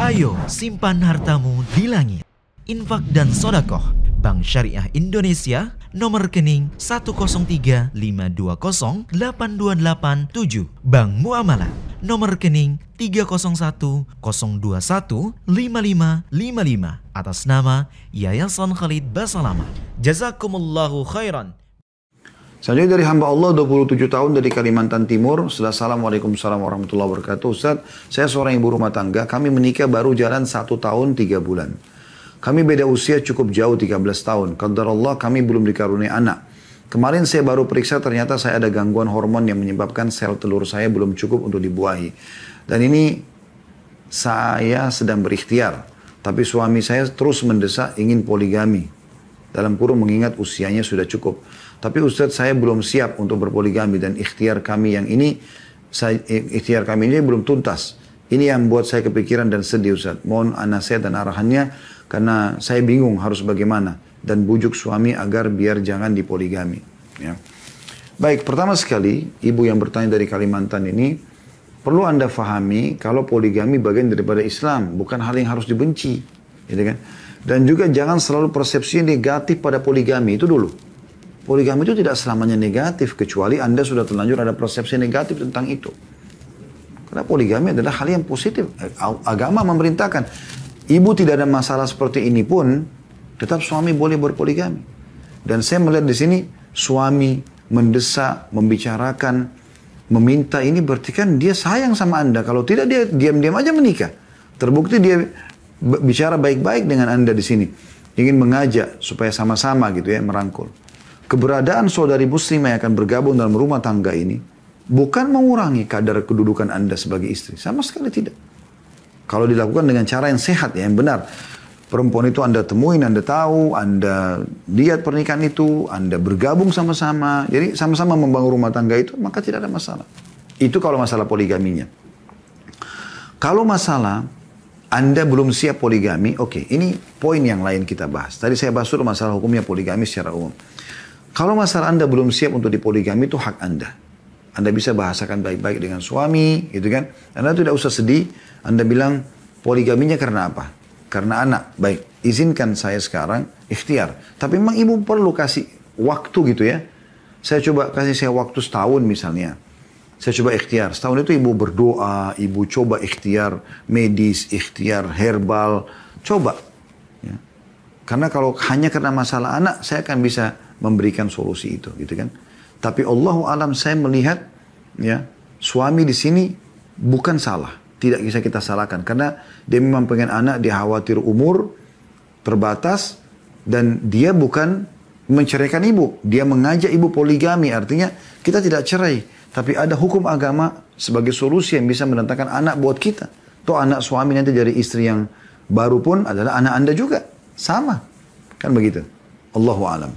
Ayo simpan hartamu di langit. Infak dan sodakoh Bank Syariah Indonesia, nomor rekening 10352082887. Bank Muamalah, nomor rekening 30102155555 atas nama Yayasan Khalid Basalamah. Jazakumullahu khairan. Selanjutnya dari hamba Allah 27 tahun dari Kalimantan Timur. Assalamualaikum warahmatullahi wabarakatuh. Ustaz, saya seorang ibu rumah tangga. Kami menikah baru jalan 1 tahun 3 bulan. Kami beda usia cukup jauh 13 tahun. Qadarullah kami belum dikaruniai anak. Kemarin saya baru periksa, ternyata saya ada gangguan hormon yang menyebabkan sel telur saya belum cukup untuk dibuahi. Dan ini saya sedang berikhtiar. Tapi suami saya terus mendesak ingin poligami. Dalam kurung mengingat usianya sudah cukup. Tapi Ustadz, saya belum siap untuk berpoligami dan ikhtiar kami ini belum tuntas. Ini yang membuat saya kepikiran dan sedih Ustadz. Mohon nasihat dan arahannya karena saya bingung harus bagaimana dan bujuk suami agar biar jangan dipoligami. Ya. Baik, pertama sekali ibu yang bertanya dari Kalimantan ini perlu Anda fahami kalau poligami bagian daripada Islam, bukan hal yang harus dibenci, gitu kan? Dan juga jangan selalu persepsi negatif pada poligami itu dulu. Poligami itu tidak selamanya negatif, kecuali Anda sudah terlanjur ada persepsi negatif tentang itu. Karena poligami adalah hal yang positif. Agama memerintahkan. Ibu tidak ada masalah seperti ini pun, tetap suami boleh berpoligami. Dan saya melihat di sini, suami mendesak, membicarakan, meminta ini berarti kan dia sayang sama Anda. Kalau tidak dia diam-diam aja menikah. Terbukti dia bicara baik-baik dengan Anda di sini. Ingin mengajak supaya sama-sama gitu ya, merangkul. Keberadaan saudari muslimah yang akan bergabung dalam rumah tangga ini bukan mengurangi kadar kedudukan Anda sebagai istri. Sama sekali tidak. Kalau dilakukan dengan cara yang sehat, yang benar. Perempuan itu Anda temuin, Anda tahu, Anda lihat pernikahan itu, Anda bergabung sama-sama. Jadi sama-sama membangun rumah tangga itu, maka tidak ada masalah. Itu kalau masalah poligaminya. Kalau masalah Anda belum siap poligami, oke, ini poin yang lain kita bahas. Tadi saya bahas dulu masalah hukumnya poligami secara umum. Kalau masalah Anda belum siap untuk dipoligami, itu hak Anda. Anda bisa bahasakan baik-baik dengan suami, gitu kan. Anda tidak usah sedih. Anda bilang, poligaminya karena apa? Karena anak. Baik, izinkan saya sekarang ikhtiar. Tapi memang ibu perlu kasih waktu gitu ya. Saya coba kasih saya waktu setahun misalnya. Saya coba ikhtiar. Setahun itu ibu berdoa, ibu coba ikhtiar medis, ikhtiar herbal. Coba. Ya. Karena kalau hanya karena masalah anak, saya akan bisa memberikan solusi itu, gitu kan. Tapi Allahu alam saya melihat, ya, suami di sini bukan salah. Tidak bisa kita salahkan. Karena dia memang pengen anak, dia khawatir umur terbatas. Dan dia bukan menceraikan ibu. Dia mengajak ibu poligami. Artinya kita tidak cerai. Tapi ada hukum agama sebagai solusi yang bisa mendatangkan anak buat kita. Toh anak suami nanti dari istri yang baru pun adalah anak Anda juga. Sama. Kan begitu. Allahu alam.